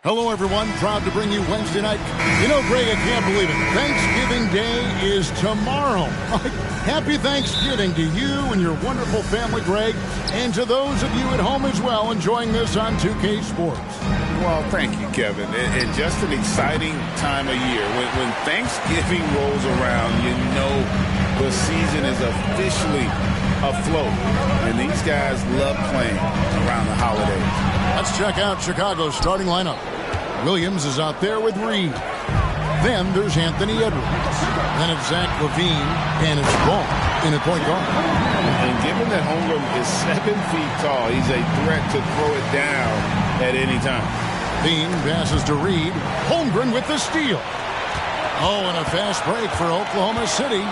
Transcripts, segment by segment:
Hello, everyone. Proud to bring you Wednesday night. You know, Greg, I can't believe it. Thanksgiving Day is tomorrow. Happy Thanksgiving to you and your wonderful family, Greg, and to those of you at home as well enjoying this on 2K Sports. Well, thank you, Kevin. And just an exciting time of year. When Thanksgiving rolls around, you know the season is officially afloat. And these guys love playing around the holidays. Let's check out Chicago's starting lineup. Williams is out there with Reed. Then there's Anthony Edwards. Then it's Zach LaVine, and it's Ball in a point guard. And given that Holmgren is 7 feet tall, he's a threat to throw it down at any time. Bean passes to Reed. Holmgren with the steal. Oh, and a fast break for Oklahoma City.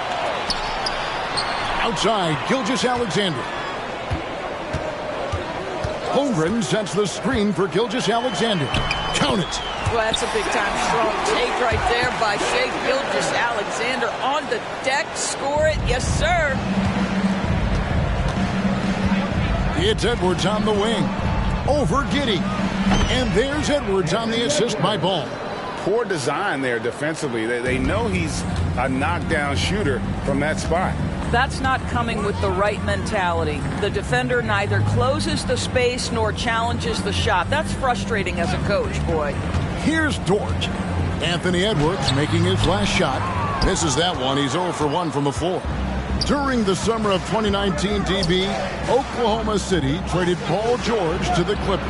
Outside, Gilgeous-Alexander. Holmgren sets the screen for Gilgeous-Alexander. Count it. Well, that's a big-time strong take right there by Shai Gilgeous-Alexander on the deck. Score it. Yes, sir. It's Edwards on the wing. Over Giddey. And there's Edwards on the assist by Ball. Poor design there defensively. They know he's a knockdown shooter from that spot. That's not coming with the right mentality. The defender neither closes the space nor challenges the shot. That's frustrating as a coach, boy. Here's Dort. Anthony Edwards making his last shot. Misses that one. He's 0 for 1 from the floor. During the summer of 2019, DB, Oklahoma City traded Paul George to the Clippers.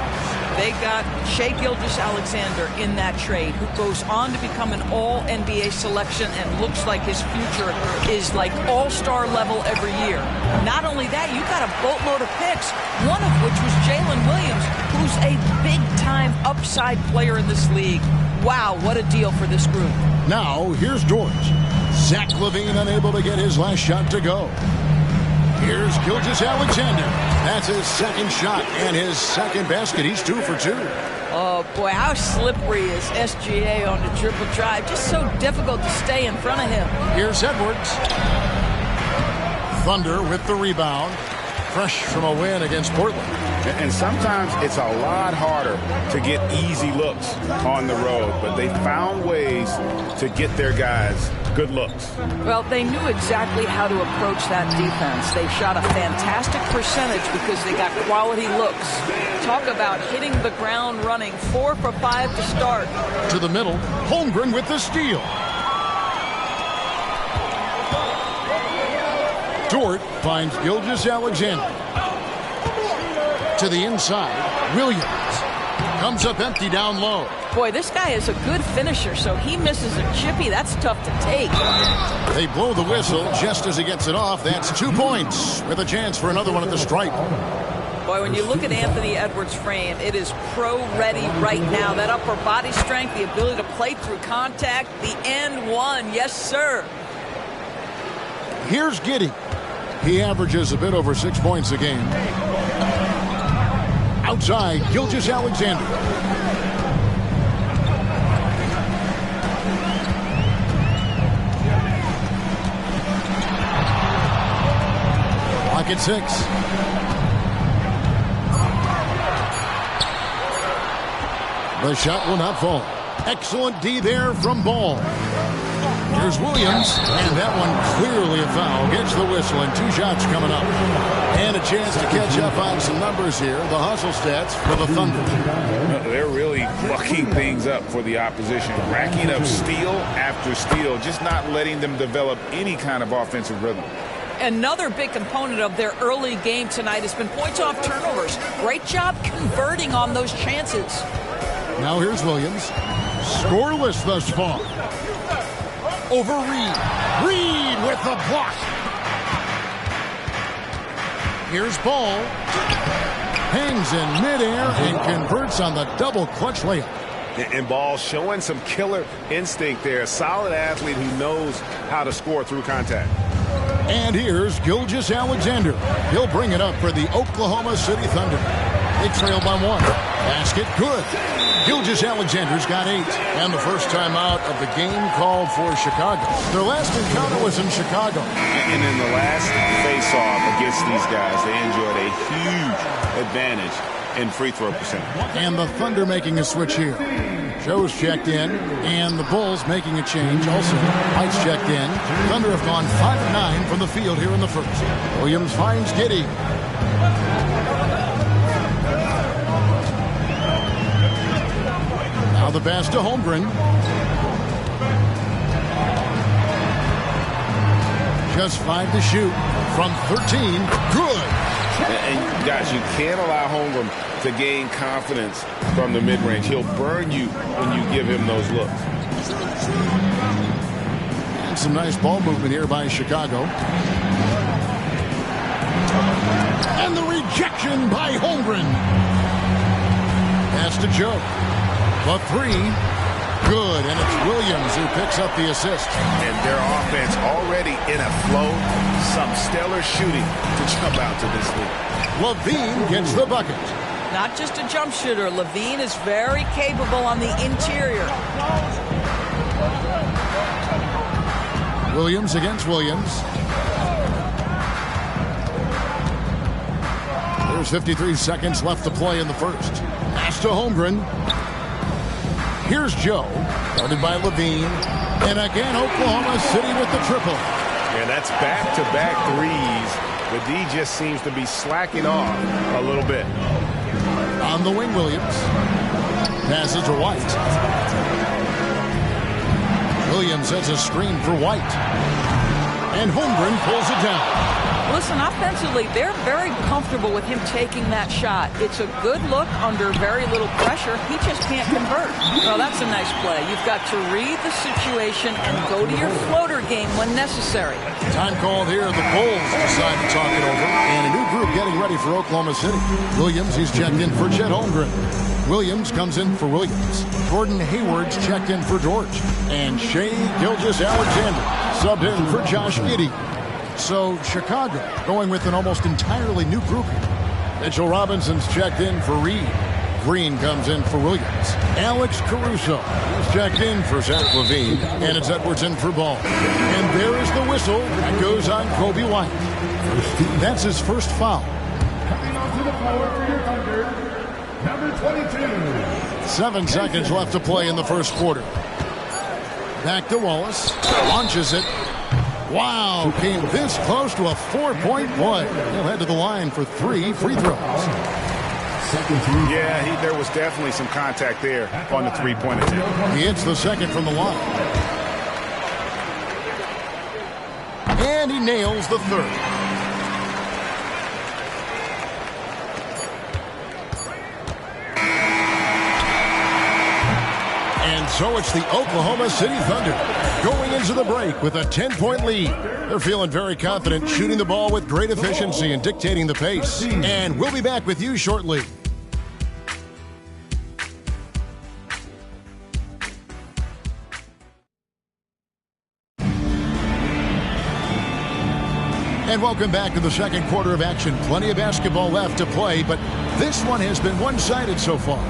They got Shai Gilgeous-Alexander in that trade, who goes on to become an all-NBA selection and looks like his future is like all-star level every year. Not only that, you got a boatload of picks, one of which was Jalen Williams, who's a big-time upside player in this league. Wow, what a deal for this group. Now, here's Dort. Zach LaVine unable to get his last shot to go. Here's Gilgeous-Alexander. That's his second shot and his second basket. He's 2 for 2. Oh, boy, how slippery is SGA on the dribble drive. Just so difficult to stay in front of him. Here's Edwards. Thunder with the rebound. Fresh from a win against Portland. And sometimes it's a lot harder to get easy looks on the road, but they found ways to get their guys good looks. Well, they knew exactly how to approach that defense. They shot a fantastic percentage because they got quality looks. Talk about hitting the ground running. 4 for 5 to start. To the middle, Holmgren with the steal. Dort finds Gilgeous-Alexander. To the inside, Williams. Comes up empty down low. Boy, this guy is a good finisher, so he misses a chippy. That's tough to take. They blow the whistle just as he gets it off. That's 2 points with a chance for another one at the stripe. Boy, when you look at Anthony Edwards' frame, it is pro-ready right now. That upper body strength, the ability to play through contact, the and one. Yes, sir. Here's Giddey. He averages a bit over 6 points a game. Outside, Gilgeous-Alexander. Clock at 6. The shot will not fall. Excellent D there from Ball. Here's Williams, and that one clearly a foul. Gets the whistle, and 2 shots coming up. And a chance to catch up on some numbers here. The hustle stats for the Thunder. They're really bucking things up for the opposition. Racking up steal after steal, just not letting them develop any kind of offensive rhythm. Another big component of their early game tonight has been points off turnovers. Great job converting on those chances. Now here's Williams. Scoreless thus far. Over Reed. Reed with the block. Here's Ball. Hangs in midair and converts on the double clutch layup. And Ball showing some killer instinct there. A solid athlete who knows how to score through contact. And here's Gilgeous-Alexander. He'll bring it up for the Oklahoma City Thunder. They trail by 1. Basket good. Gilgeous-Alexander's got 8. And the first time out of the game called for Chicago. Their last encounter was in Chicago. And in the last face-off against these guys, they enjoyed a huge advantage in free throw percentage. And the Thunder making a switch here. Joe's checked in, and the Bulls making a change also. White's checked in. Thunder have gone 5 of 9 from the field here in the first. Williams finds Giddey. Now the pass to Holmgren. Just 5 to shoot from 13. Good. And guys, you can't allow Holmgren to gain confidence from the mid-range. He'll burn you when you give him those looks. And some nice ball movement here by Chicago. And the rejection by Holmgren. Pass to Joe. The 3. Good, and it's Williams who picks up the assist. And their offense already in a flow. Some stellar shooting to jump out to this lead. LaVine gets the bucket. Not just a jump shooter. LaVine is very capable on the interior. Williams against Williams. There's 53 seconds left to play in the first. Pass to Holmgren. Here's Joe, guarded by LaVine. And again, Oklahoma City with the triple. And that's back-to-back threes. The D just seems to be slacking off a little bit. On the wing, Williams. Passes to White. Williams has a screen for White. And Holmgren pulls it down. Listen, offensively, they're very comfortable with him taking that shot. It's a good look under very little pressure. He just can't convert. Well, that's a nice play. You've got to read the situation and go to your floater game when necessary. Time called here. The Bulls decide to talk it over. And a new group getting ready for Oklahoma City. Williams, he's checked in for Chet Holmgren. Williams comes in for Williams. Gordon Hayward's checked in for George. And Shai Gilgeous-Alexander subbed in for Josh Giddey. So Chicago going with an almost entirely new group here. Mitchell Robinson's checked in for Reed. Green comes in for Williams. Alex Caruso is checked in for Zach LaVine. And it's Edwards in for Ball. And there is the whistle that goes on Kobe White. That's his first foul. Coming onto the floor for your Thunder, number 22. 7 seconds left to play in the first quarter. Back to Wallace. Launches it. Wow, came this close to a 4-point play. He'll head to the line for 3 free throws. Yeah, there was definitely some contact there on the three-point attempt. He hits the second from the line. And he nails the third. And so it's the Oklahoma City Thunder going into the break with a 10-point lead. They're feeling very confident, shooting the ball with great efficiency and dictating the pace. And we'll be back with you shortly. And welcome back to the second quarter of action. Plenty of basketball left to play, but this one has been one-sided so far.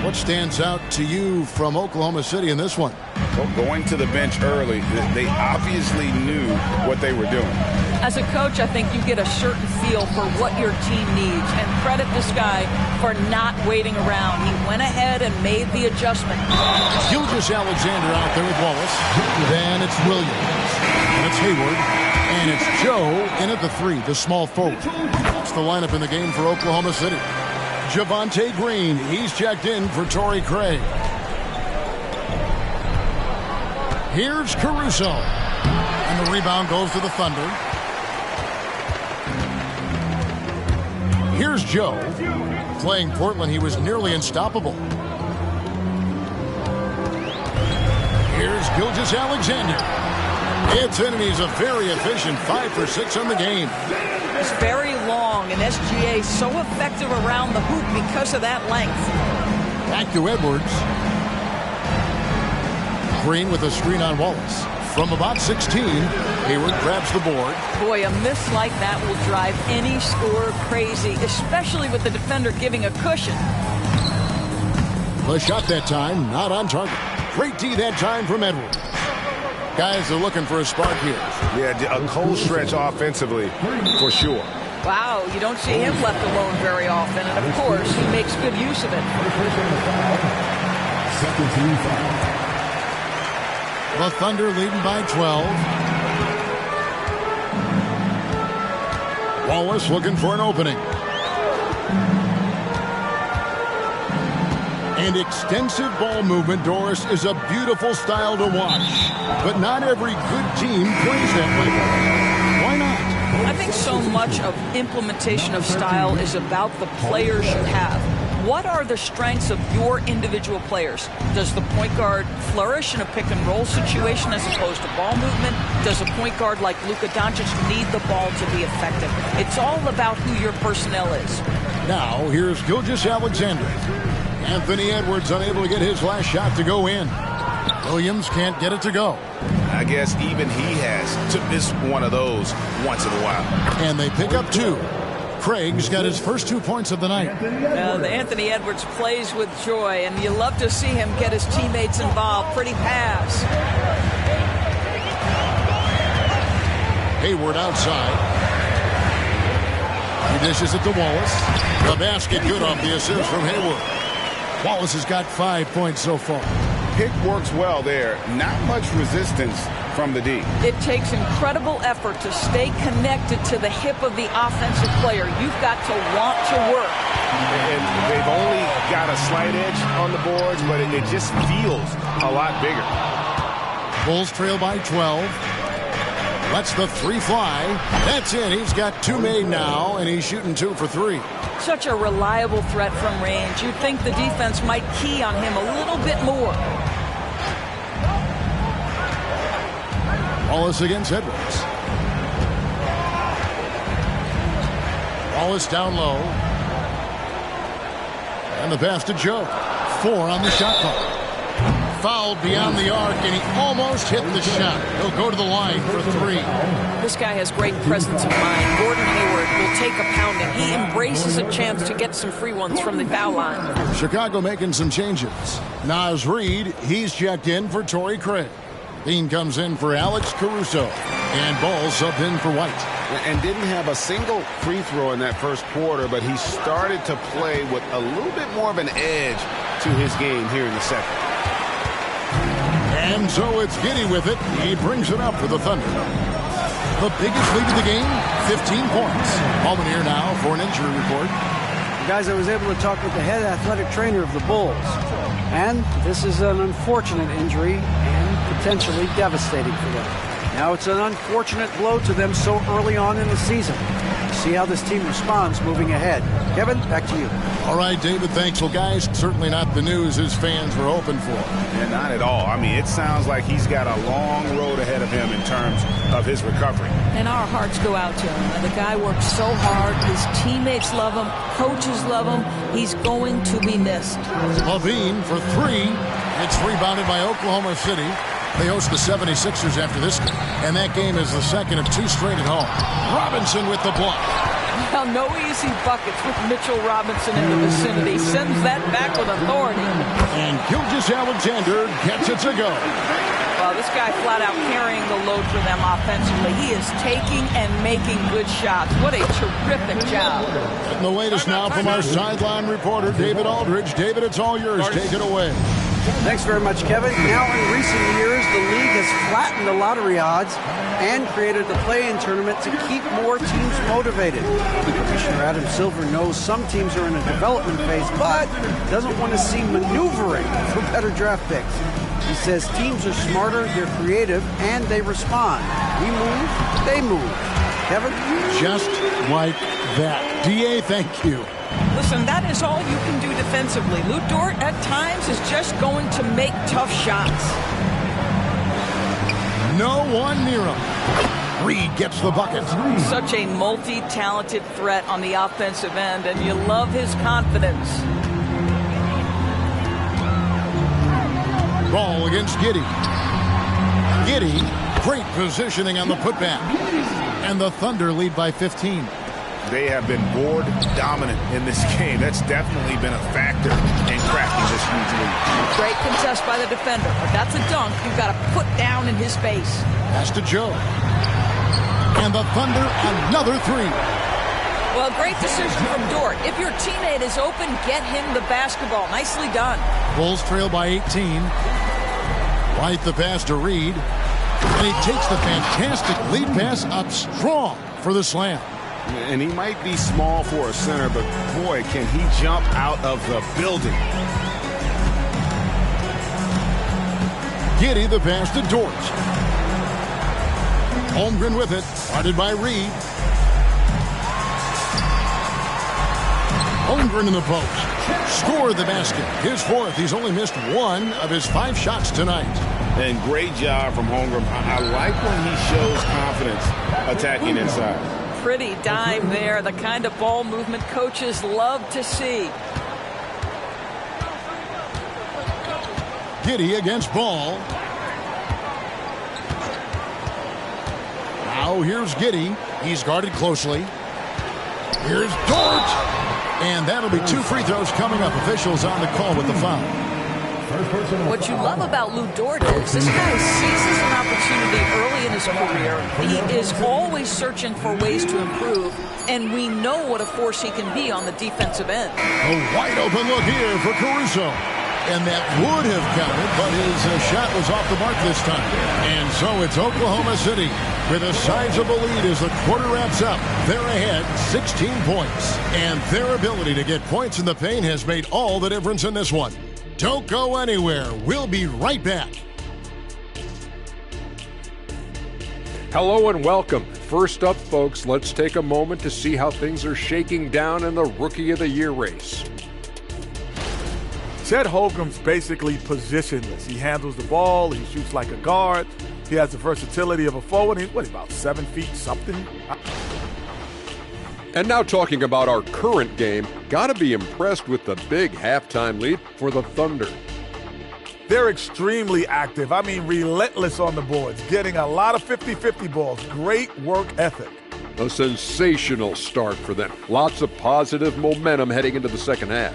What stands out to you from Oklahoma City in this one? Well, going to the bench early, they obviously knew what they were doing. As a coach, I think you get a certain feel for what your team needs, and credit this guy for not waiting around. He went ahead and made the adjustment. Gilgeous-Alexander out there with Wallace. Then it's Williams. And it's Hayward. And it's Joe in at the 3, the small forward. That's the lineup in the game for Oklahoma City. Javonte Green, he's checked in for Torrey Craig. Here's Caruso. And the rebound goes to the Thunder. Here's Joe. Playing Portland, he was nearly unstoppable. Here's Gilgeous-Alexander. It's in, and he's a very efficient 5 for 6 on the game. He's very long, and SGA so effective around the hoop because of that length. Back to Edwards. Green with a screen on Wallace. From about 16, Hayward grabs the board. Boy, a miss like that will drive any scorer crazy, especially with the defender giving a cushion. The shot that time, not on target. Great D that time from Edwards. Guys are looking for a spark here. Yeah, a cold stretch offensively for sure. Wow, you don't see him left alone very often, and of course, he makes good use of it. Second team foul. The Thunder leading by 12. Wallace looking for an opening. And extensive ball movement, Doris, is a beautiful style to watch. But not every good team plays that way. Why not? I think so much of implementation of style is about the players you have. What are the strengths of your individual players? Does the point guard flourish in a pick-and-roll situation as opposed to ball movement? Does a point guard like Luka Doncic need the ball to be effective? It's all about who your personnel is. Now, here's Gilgeous-Alexander. Anthony Edwards unable to get his last shot to go in. Williams can't get it to go. I guess even he has to miss one of those once in a while. And they pick up 2. Craig's got his first 2 points of the night. The Anthony Edwards plays with joy, and you love to see him get his teammates involved. Pretty pass. Hayward outside. He dishes it to Wallace. The basket good off the assist from Hayward. Wallace has got 5 points so far. Pick works well there. Not much resistance from the D. It takes incredible effort to stay connected to the hip of the offensive player. You've got to want to work. And they've only got a slight edge on the boards, but it just feels a lot bigger. Bulls trail by 12. Lets the 3 fly. That's in. He's got 2 made now, and he's shooting 2 for 3. Such a reliable threat from range. You'd think the defense might key on him a little bit more. Wallace against Edwards. Wallace down low. And the pass to Joe. 4 on the shot clock. Fouled beyond the arc, and he almost hit the shot. He'll go to the line for 3. This guy has great presence of mind. Gordon Hayward will take a pounding. He embraces a chance to get some free ones from the foul line. Chicago making some changes. Naz Reid, he's checked in for Torrey Craig. Dean comes in for Alex Caruso. And Ball subbed in for White. And didn't have a single free throw in that first quarter, but he started to play with a little bit more of an edge to his game here in the second. And so it's Giddey with it. He brings it up for the Thunder. The biggest lead of the game, 15 points. Ballman here now for an injury report. Guys, I was able to talk with the head athletic trainer of the Bulls. And this is an unfortunate injury and potentially devastating for them. Now it's an unfortunate blow to them so early on in the season. See how this team responds moving ahead. Kevin, back to you. All right, David, thanks. Well, guys, certainly not the news his fans were hoping for. And not at all. I mean, it sounds like he's got a long road ahead of him in terms of his recovery. And our hearts go out to him. The guy works so hard. His teammates love him. Coaches love him. He's going to be missed. Levine for 3. It's rebounded by Oklahoma City. They host the 76ers after this game. And that game is the second of 2 straight at home. Robinson with the block. Well, no easy buckets with Mitchell Robinson in the vicinity. Sends that back with authority. And Gilgeous-Alexander gets it to go. Well, this guy flat out carrying the load for them offensively. He is taking and making good shots. What a terrific job. And the latest now from our sideline reporter, David Aldridge. David, it's all yours. Take it away. Thanks very much, Kevin. Now, in recent years, the league has flattened the lottery odds and created the play-in tournament to keep more teams motivated. Commissioner Adam Silver knows some teams are in a development phase, but doesn't want to see maneuvering for better draft picks. He says teams are smarter, they're creative, and they respond. We move, they move. Kevin? Just like that. D.A., thank you. Listen, that is all you can do defensively. Lou Dort, at times, is just going to make tough shots. No one near him. Reid gets the bucket. Such a multi-talented threat on the offensive end, and you love his confidence. Ball against Giddey. Giddey, great positioning on the putback. And the Thunder lead by 15. They have been board dominant in this game. That's definitely been a factor in crafting this huge lead. Great contest by the defender, but that's a dunk you've got to put down in his face. Pass to Joe. And the Thunder, another 3. Well, great decision from Dort. If your teammate is open, get him the basketball. Nicely done. Bulls trail by 18. Right the pass to Reed. And he takes the fantastic lead pass up strong for the slam. And he might be small for a center, but boy, can he jump out of the building. Giddey the pass to Dort. Holmgren with it. Guarded by Reed. Holmgren in the post. Scored the basket. His fourth. He's only missed one of his 5 shots tonight. And great job from Holmgren. I like when he shows confidence attacking inside. Pretty dime there. The kind of ball movement coaches love to see. Giddey against Ball. Now here's Giddey. He's guarded closely. Here's Dort. And that'll be 2 free throws coming up. Officials on the call with the foul. What you love about Lou Dort is this guy seizes an opportunity early in his career. He is always searching for ways to improve, and we know what a force he can be on the defensive end. A wide open look here for Caruso. And that would have counted, but his shot was off the mark this time. And so it's Oklahoma City with a sizable lead as the quarter wraps up. They're ahead 16 points. And their ability to get points in the paint has made all the difference in this one. Don't go anywhere. We'll be right back. Hello and welcome. First up, folks, let's take a moment to see how things are shaking down in the Rookie of the Year race. Chet Holmgren's basically positionless. He handles the ball. He shoots like a guard. He has the versatility of a forward. He's about 7 feet something. And now talking about our current game, gotta be impressed with the big halftime lead for the Thunder. They're extremely active. I mean, relentless on the boards, getting a lot of 50-50 balls. Great work ethic. A sensational start for them. Lots of positive momentum heading into the second half.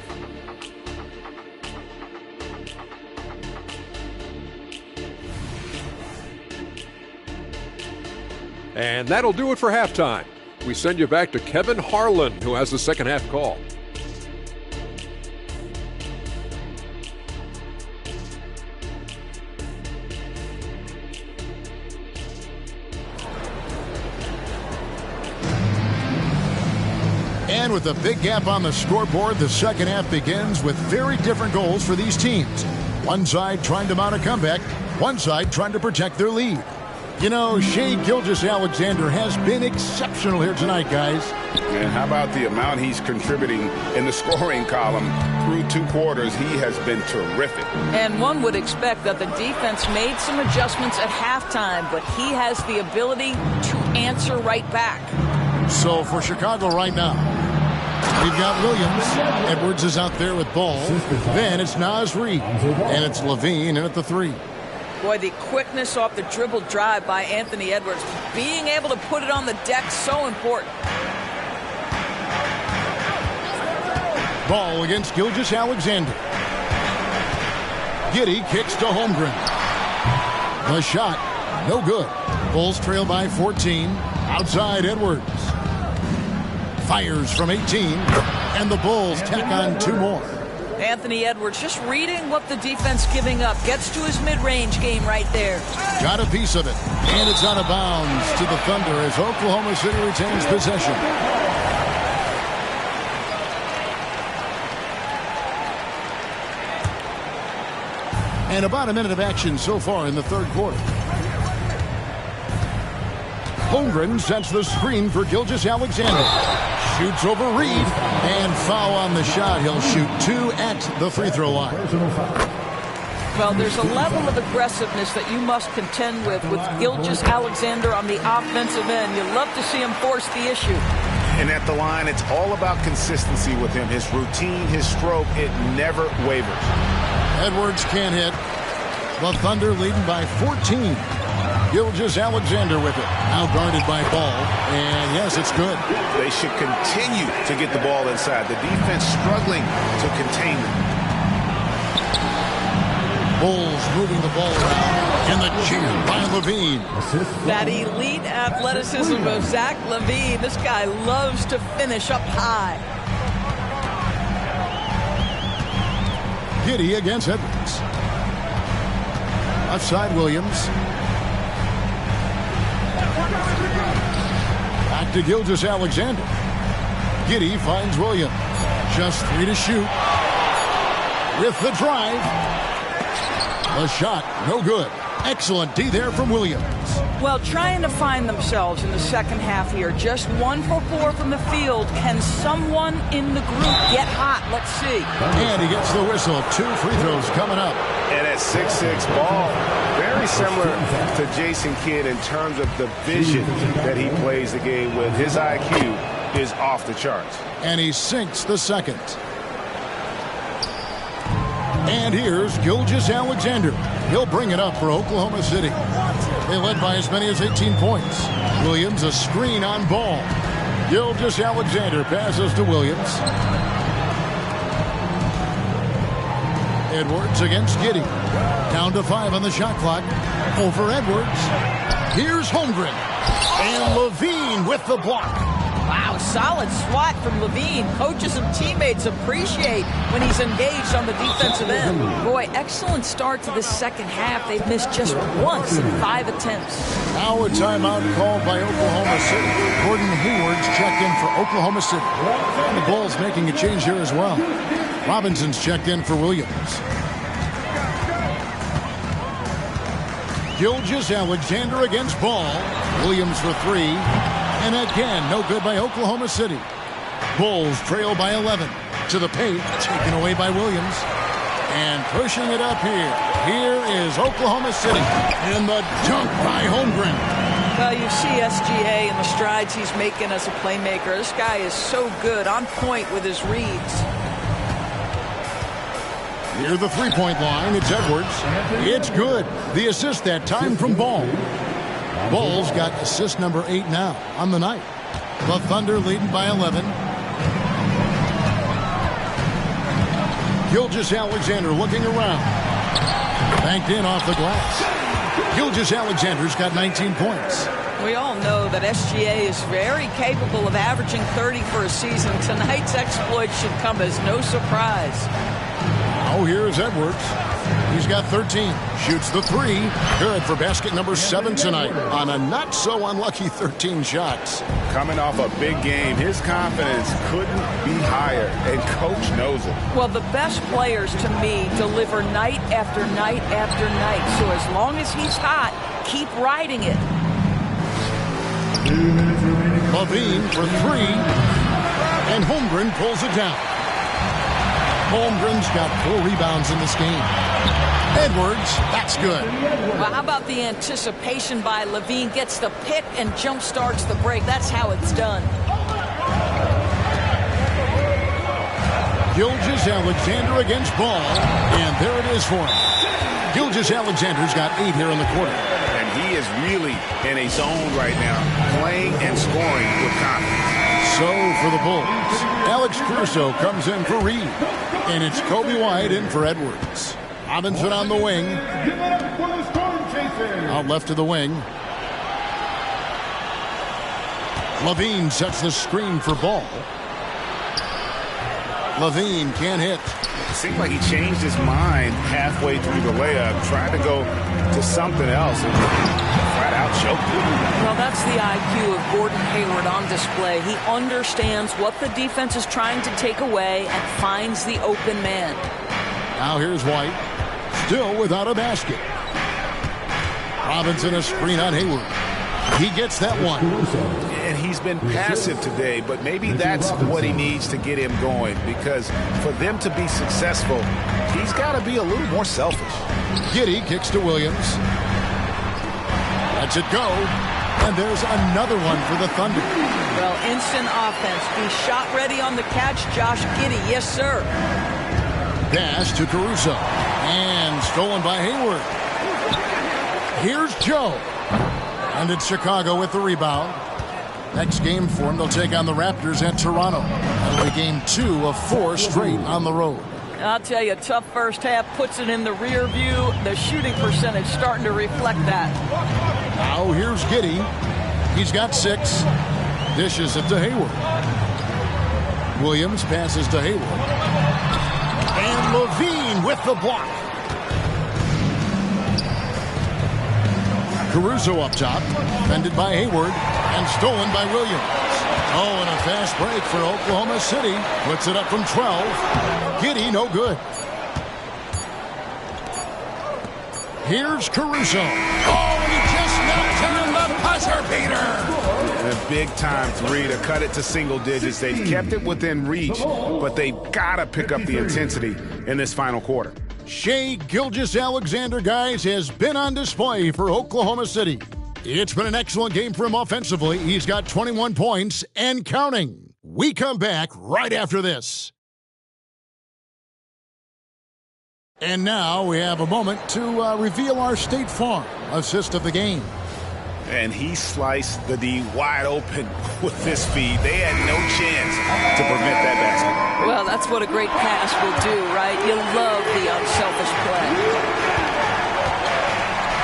And that'll do it for halftime. We send you back to Kevin Harlan, who has the second half call. And with a big gap on the scoreboard, the second half begins with very different goals for these teams. One side trying to mount a comeback, one side trying to protect their lead. You know, Shai Gilgeous-Alexander has been exceptional here tonight, guys. And how about the amount he's contributing in the scoring column through 2 quarters? He has been terrific. And one would expect that the defense made some adjustments at halftime, but he has the ability to answer right back. So for Chicago right now, we've got Williams. Edwards is out there with Ball. Then it's Naz Reid. And it's Levine in at the 3. Boy, the quickness off the dribble drive by Anthony Edwards. Being able to put it on the deck, so important. Ball against Gilgeous-Alexander. Giddey kicks to Holmgren. The shot, no good. Bulls trail by 14. Outside Edwards. Fires from 18. And the Bulls tack on 2 more. Anthony Edwards just reading what the defense giving up. Gets to his mid-range game right there. Got a piece of it. And it's out of bounds to the Thunder as Oklahoma City retains possession. And about a minute of action so far in the third quarter. Holmgren sets the screen for Gilgeous-Alexander. Shoots over Reed, and foul on the shot. He'll shoot 2 at the free throw line. Well, there's a level of aggressiveness that you must contend with Gilgeous-Alexander on the offensive end. You love to see him force the issue. And at the line, it's all about consistency with him. His routine, his stroke, it never wavers. Edwards can't hit. The Thunder leading by 14. Gilgeous-Alexander with it. Now guarded by Ball. And yes, it's good. They should continue to get the ball inside. The defense struggling to contain them. Bulls moving the ball around, and the jam by Levine. That elite athleticism of Zach LaVine. This guy loves to finish up high. Giddey against Edwards. Left side, Williams. Back to Gilgeous-Alexander. Giddey finds Williams. Just 3 to shoot. With the drive. The shot, no good. Excellent D there from Williams. Well, trying to find themselves in the second half here. Just 1 for 4 from the field. Can someone in the group get hot? Let's see. And he gets the whistle. 2 free throws coming up. And at 6'6", Ball, very similar to Jason Kidd in terms of the vision that he plays the game with. His IQ is off the charts. And he sinks the second. And here's Gilgeous-Alexander. He'll bring it up for Oklahoma City. They led by as many as 18 points. Williams a screen on Ball. Gilgeous-Alexander passes to Williams. Edwards against Giddey. Down to 5 on the shot clock. Over Edwards. Here's Holmgren. And Levine with the block. Wow, solid swat from LaVine. Coaches and teammates appreciate when he's engaged on the defensive end. Boy, excellent start to the second half. They've missed just once in 5 attempts. Now a timeout called by Oklahoma City. Gordon Hayward's checked in for Oklahoma City. And the Bulls making a change here as well. Robinson's checked in for Williams. Gilgeous-Alexander against Ball. Williams for 3. And again, no good by Oklahoma City. Bulls trail by 11. To the paint, taken away by Williams. And pushing it up here. Here is Oklahoma City. And the dunk by Holmgren. Well, you see SGA and the strides he's making as a playmaker. This guy is so good, on point with his reads. Near the three-point line, it's Edwards. It's good. The assist that time from Ball. Ball's got assist number 8 now on the night. The Thunder leading by 11. Gilgeous-Alexander looking around. Banked in off the glass. Gilgeous-Alexander's got 19 points. We all know that SGA is very capable of averaging 30 for a season. Tonight's exploit should come as no surprise. Now here's Edwards. He's got 13. Shoots the 3. Good for basket number 7 tonight on a not so unlucky 13 shots. Coming off a big game, his confidence couldn't be higher, and coach knows it. Well, the best players to me deliver night after night after night. So as long as he's hot, keep riding it. Levine for 3. And Holmgren pulls it down. Holmgren's got 4 rebounds in this game. Edwards, that's good. Well, how about the anticipation by Levine? Gets the pick and jump starts the break. That's how it's done. Gilgeous-Alexander against Ball. And there it is for him. Gilgeous-Alexander's got 8 here in the quarter. And he is really in a zone right now, playing and scoring with confidence. So for the Bulls, Alex Caruso comes in for Reed. And it's Kobe White in for Edwards. Robinson on the wing. Out left to the wing. Levine sets the screen for Ball. Levine can't hit. It seemed like he changed his mind halfway through the layup, tried to go to something else, and flat out choked it. Well, that's the IQ of Gordon Hayward on display. He understands what the defense is trying to take away and finds the open man. Now here's White. Still without a basket. Robinson a screen on Hayward. He gets that one. And he's been passive today, but maybe that's what he needs to get him going, because for them to be successful, he's got to be a little more selfish. Giddey kicks to Williams. Lets it go. And there's another one for the Thunder. Well, instant offense. Be shot ready on the catch, Josh Giddey. Yes, sir. Pass to Caruso. And stolen by Hayward. Here's Joe. And it's Chicago with the rebound. Next game for them, they'll take on the Raptors at Toronto. That'll be game 2 of 4 straight on the road. I'll tell you, tough first half puts it in the rear view. The shooting percentage starting to reflect that. Now here's Giddey. He's got 6. Dishes it to Hayward. Williams passes to Hayward. And Levine with the block. Caruso up top. Defended by Hayward. And stolen by Williams. Oh, and a fast break for Oklahoma City. Puts it up from 12. Giddey, no good. Here's Caruso. Oh, and he just knocked down the buzzer beater. A big-time 3 to cut it to single digits. They've kept it within reach, but they've got to pick up the intensity in this final quarter. Shai Gilgeous-Alexander, guys, has been on display for Oklahoma City. It's been an excellent game for him offensively. He's got 21 points and counting. We come back right after this. And now we have a moment to reveal our State Farm assist of the game. And he sliced the D wide open with this feed. They had no chance to prevent that basket. Well, that's what a great pass will do, right? You love the unselfish play.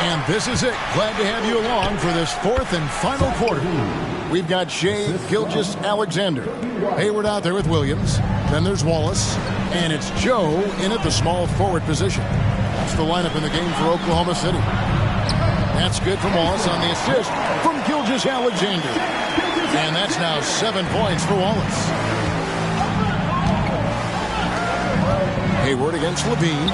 And this is it. Glad to have you along for this 4th and final quarter. We've got Shai Gilgeous-Alexander. Hayward out there with Williams. Then there's Wallace. And it's Joe in at the small forward position. That's the lineup in the game for Oklahoma City. That's good from Wallace on the assist from Gilgeous-Alexander. And that's now 7 points for Wallace. Hayward against Levine.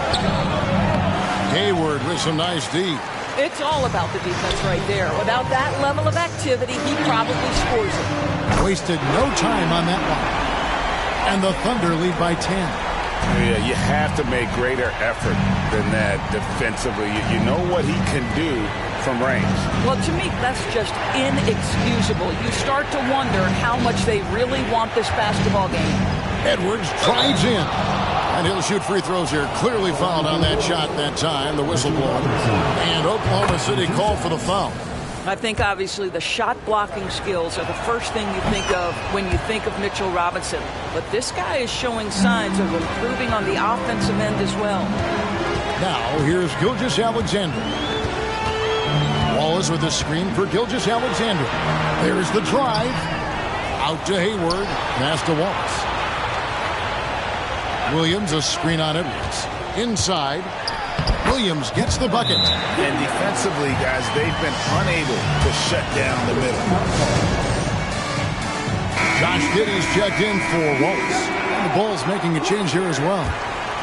Hayward with some nice D. It's all about the defense right there. Without that level of activity, he probably scores it. Wasted no time on that one. And the Thunder lead by 10. Yeah, you have to make greater effort than that defensively. You know what he can do from range. Well, to me, that's just inexcusable. You start to wonder how much they really want this basketball game. Edwards drives in. And he'll shoot free throws here. Clearly fouled on that shot that time. The whistle blown. And Oklahoma City called for the foul. I think, obviously, the shot blocking skills are the first thing you think of when you think of Mitchell Robinson. But this guy is showing signs of improving on the offensive end as well. Now, here's Gilgeous-Alexander. Wallace with the screen for Gilgeous-Alexander. There's the drive. Out to Hayward. Pass to Wallace. Williams, a screen on Edwards. Inside. Williams gets the bucket. And defensively, guys, they've been unable to shut down the middle. Josh Giddey's checked in for Wallace. And the Bulls making a change here as well.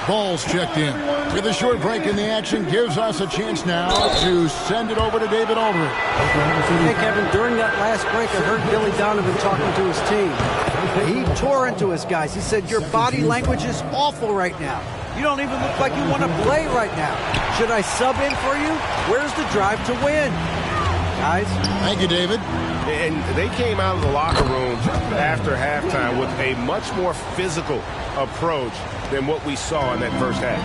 Bulls checked in. With a short break in the action, gives us a chance now to send it over to David Aldridge. Hey, Kevin, during that last break, I heard Billy Donovan talking to his team. He tore into his guys. He said, your body language is awful right now. You don't even look like you want to play right now. Should I sub in for you? Where's the drive to win? Guys? Thank you, David. And they came out of the locker room after halftime with a much more physical approach than what we saw in that first half.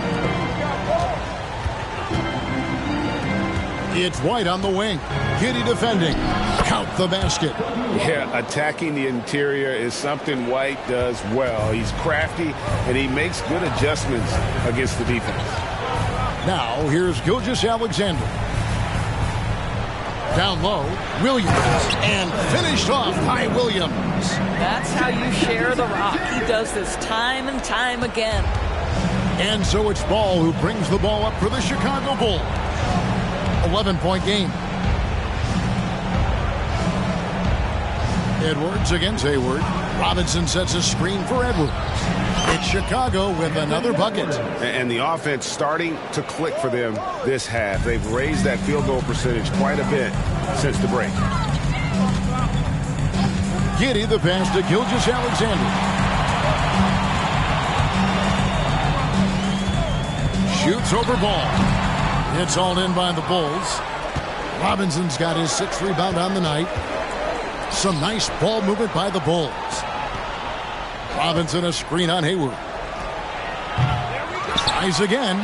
It's White on the wing. Giddey defending. Count the basket. Yeah, attacking the interior is something White does well. He's crafty, and he makes good adjustments against the defense. Now, here's Gilgeous-Alexander. Down low, Williams. And finished off by Williams. That's how you share the rock. He does this time and time again. And so it's Ball who brings the ball up for the Chicago Bulls. 11-point game. Edwards against Hayward. Robinson sets a screen for Edwards. It's Chicago with another bucket. And the offense starting to click for them this half. They've raised that field goal percentage quite a bit since the break. Giddey the pass to Gilgeous-Alexander. Shoots over Ball. It's all in by the Bulls. Robinson's got his 6th rebound on the night. Some nice ball movement by the Bulls. Robinson a screen on Hayward. Tries again.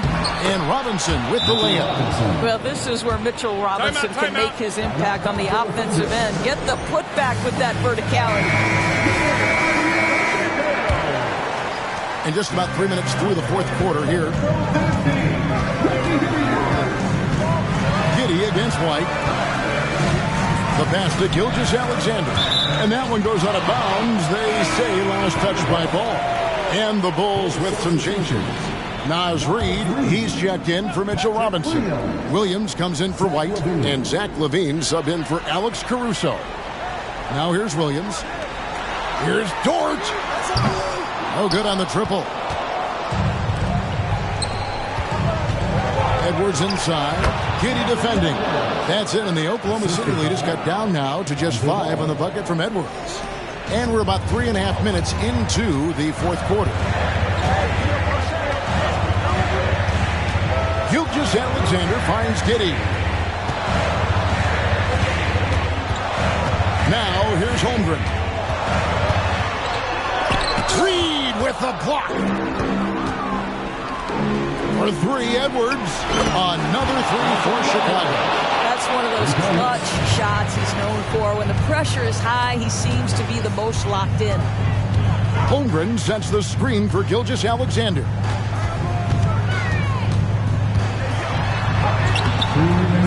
And Robinson with the layup. Well, this is where Mitchell Robinson can make his impact on the offensive end. Get the putback with that verticality. And just about 3 minutes through the fourth quarter here. Giddey against White. The pass to Gilgeous-Alexander. And that one goes out of bounds. They say last touch by Ball. And the Bulls with some changes. Naz Reid, he's checked in for Mitchell Robinson. Williams comes in for White. And Zach LaVine sub in for Alex Caruso. Now here's Williams. Here's Dort. No good on the triple. Edwards inside. Giddey defending. That's it, and the Oklahoma City lead has got down now to just 5 on the bucket from Edwards. And we're about 3.5 minutes into the fourth quarter. Gilgeous-Alexander finds Giddey. Now here's Holmgren. Reid with the block. For 3, Edwards. Another 3 for Chicago. That's one of those clutch shots he's known for. When the pressure is high, he seems to be the most locked in. Holmgren sets the screen for Gilgeous-Alexander.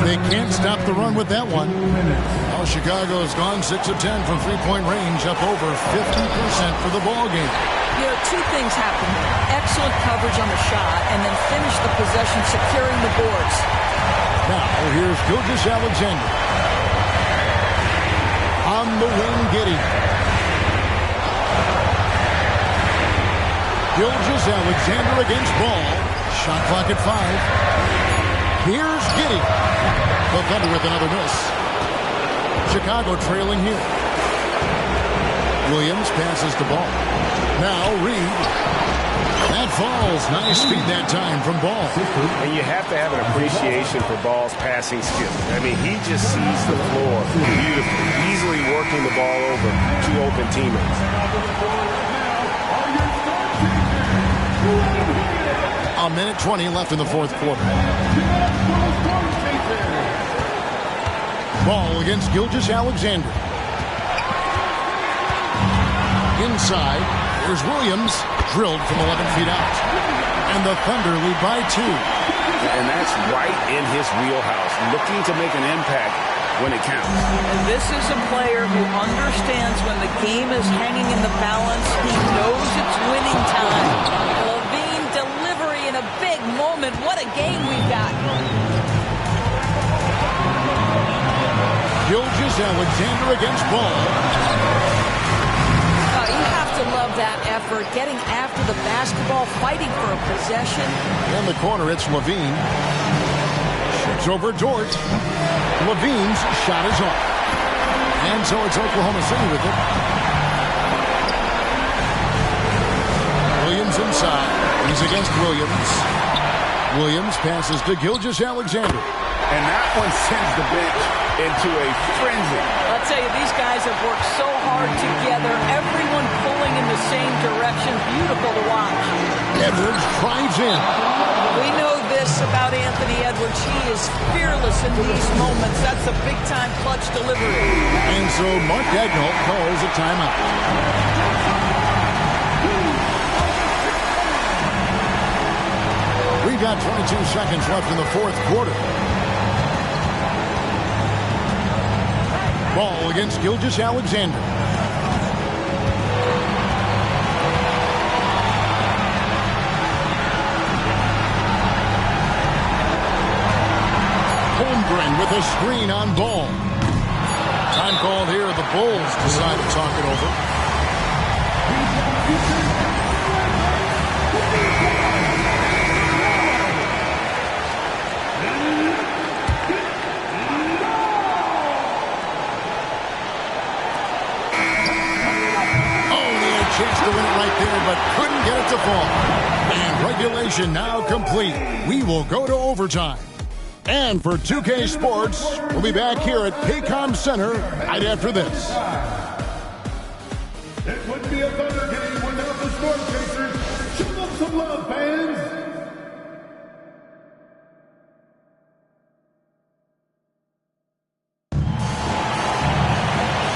They can't stop the run with that one. Now Chicago has gone 6 of 10 from three-point range, up over 50% for the ball game. You know, 2 things happen. Excellent coverage on the shot, and then finish the possession securing the boards. Now here's Gilgeous-Alexander. On the wing, Giddey. Gilgeous-Alexander against Ball. Shot clock at 5. Here's Giddey. The Thunder with another miss. Chicago trailing here. Williams passes the ball. Now Reid. That falls. Nice feed that time from Ball. And you have to have an appreciation for Ball's passing skill. I mean, he just sees the floor beautifully, easily working the ball over 2 open teammates. A minute 20 left in the fourth quarter. Ball against Gilgeous-Alexander. Inside, there's Williams, drilled from 11 feet out. And the Thunder lead by 2. And that's right in his wheelhouse, looking to make an impact when it counts. And this is a player who understands when the game is hanging in the balance. He knows it's winning time. LaVine delivery in a big moment. What a game we've got. Gilgeous-Alexander against Ball. You have to love that effort, getting after the basketball, fighting for a possession. In the corner, it's LaVine. Shoots over Dort. LaVine's shot is off. And so it's Oklahoma City with it. Williams inside. He's against Williams. Williams passes to Gilgeous-Alexander. And that one sends the bench into a frenzy. I'll tell you, these guys have worked so hard together. Everyone pulling in the same direction. Beautiful to watch. Edwards drives in. We know this about Anthony Edwards. He is fearless in these moments. That's a big-time clutch delivery. And so Mark Daigneault calls a timeout. We've got 22 seconds left in the fourth quarter. Ball against Gilgeous-Alexander. Holmgren with a screen on Ball. Time called here. The Bulls decide to talk it over. Chance to win it right there, but couldn't get it to fall. And regulation now complete. We will go to overtime. And for 2K Sports, we'll be back here at Paycom Center right after this. It would be a Thunder game without the Storm Chasers. Show them some love, fans.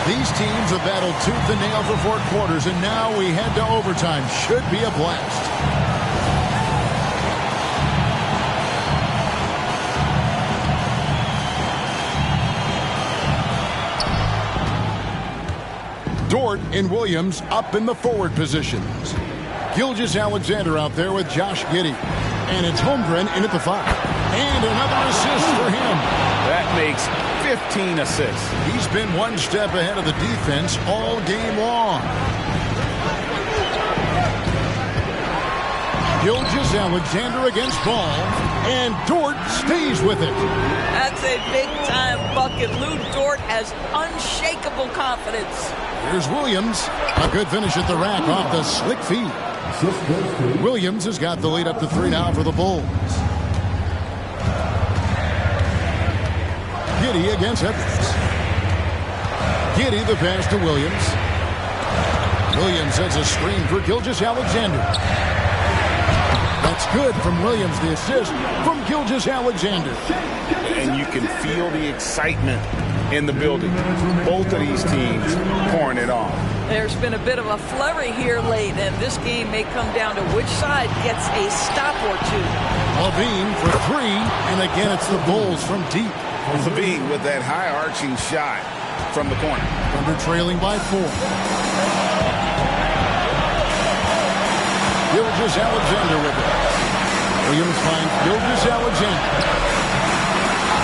These teams have battled tooth and nail for 4 quarters, and now we head to overtime. Should be a blast. Dort and Williams up in the forward positions. Gilgeous-Alexander out there with Josh Giddey. And it's Holmgren in at the 5. And another assist for him. That makes 15 assists. He's been one step ahead of the defense all game long. Gilgeous-Alexander against Ball. And Dort stays with it. That's a big-time bucket. Lou Dort has unshakable confidence. Here's Williams. A good finish at the rack off the slick feed. Williams has got the lead up to 3 now for the Bulls. Giddey against Edwards. Giddey the pass to Williams. Williams sets a screen for Gilgeous-Alexander. That's good from Williams, the assist from Gilgeous-Alexander. And you can feel the excitement in the building. Both of these teams pouring it on. There's been a bit of a flurry here late, and this game may come down to which side gets a stop or two. LaVine for 3, and again it's the Bulls from deep. LaVine with that high-arching shot from the corner. Thunder trailing by 4. Gilgeous-Alexander with it. Williams finds Gilgeous-Alexander.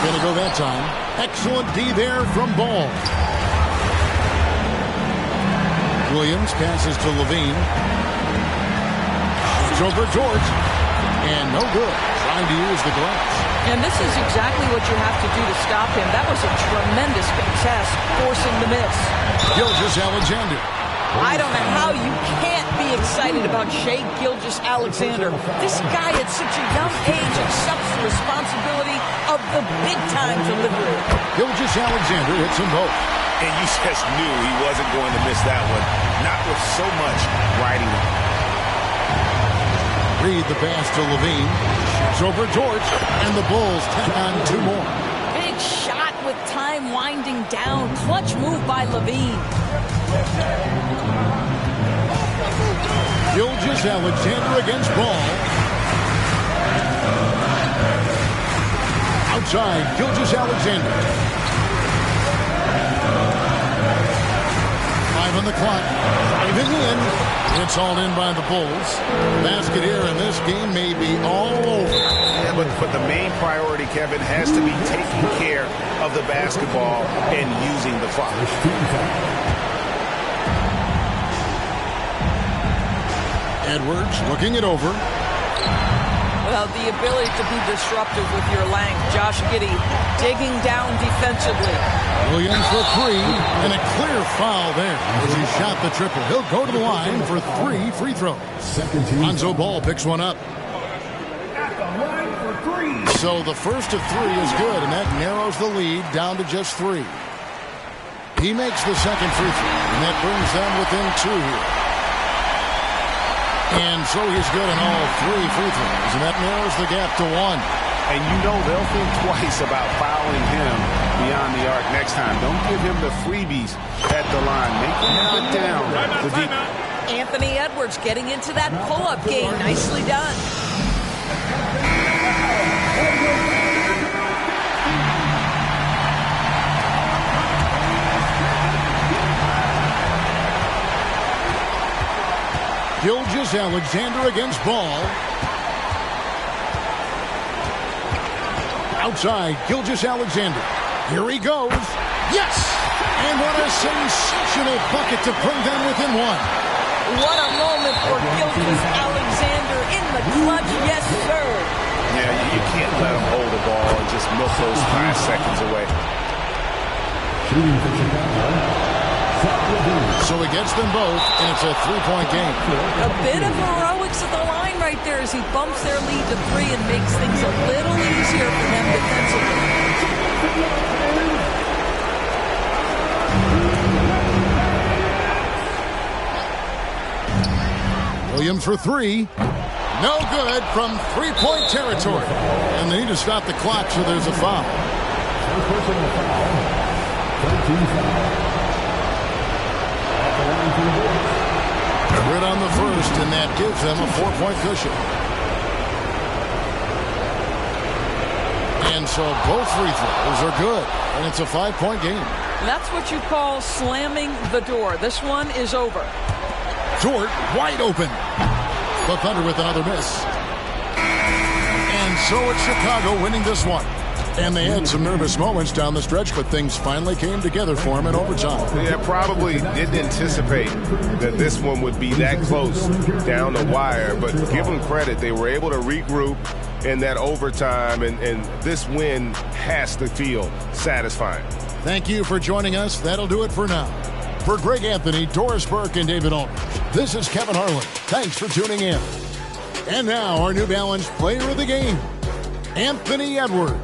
Gonna go that time. Excellent D there from Ball. Williams passes to LaVine. It's over Dort. And no good. Trying to use the glass. And this is exactly what you have to do to stop him. That was a tremendous contest, forcing the miss. Gilgeous-Alexander. I don't know how you can't be excited about Shai Gilgeous-Alexander. This guy at such a young age accepts the responsibility of the big-time delivery. Gilgeous-Alexander hits them both. And you just knew he wasn't going to miss that one. Not with so much riding on. Reed the pass to LaVine. Shoots over George. And the Bulls tack on 2 more. Big shot with time winding down. Clutch move by LaVine. Gilgeous-Alexander against Ball. Outside, Gilgeous-Alexander. 5 on the clock. Driving in. It's all in by the Bulls. Basket here, and this game may be all over. Yeah, but the main priority, Kevin, has to be taking care of the basketball and using the clock. Edwards looking it over. Well, the ability to be disruptive with your length. Josh Giddey digging down defensively. Williams for 3, and a clear foul there as he shot the triple. He'll go to the line for 3 free throws. Lonzo Ball picks one up. So the first of 3 is good, and that narrows the lead down to just 3. He makes the second free throw, and that brings them within 2 here. And so he's good on all 3 free throws, and that narrows the gap to 1. And you know they'll think twice about fouling him beyond the arc next time. Don't give him the freebies at the line. Make him put down the deep. Anthony Edwards getting into that pull-up game. Nicely done. Gilgeous-Alexander against Ball. Outside, Gilgeous-Alexander. Here he goes. Yes! And what a sensational bucket to bring them within 1. What a moment for Gilgeous-Alexander in the clutch. Yes, sir. Yeah, you can't let him hold the ball and just milk those 5 seconds away. So he gets them both, and it's a 3-point game. A bit of heroics at the line right there as he bumps their lead to 3 and makes things a little easier for them defensively. Williams for 3. No good from 3-point territory. And they need to stop the clock, so there's a foul. on the first, and that gives them a 4-point cushion. And so both free throws are good, and it's a 5-point game. That's what you call slamming the door. This one is over. Dort wide open. The Thunder with another miss. And so it's Chicago winning this one. And they had some nervous moments down the stretch, but things finally came together for them in overtime. Yeah, probably didn't anticipate that this one would be that close down the wire, but give them credit. They were able to regroup in that overtime, and this win has to feel satisfying. Thank you for joining us. That'll do it for now. For Greg Anthony, Doris Burke, and David Aldridge, this is Kevin Harlan. Thanks for tuning in. And now our New Balance Player of the Game, Anthony Edwards.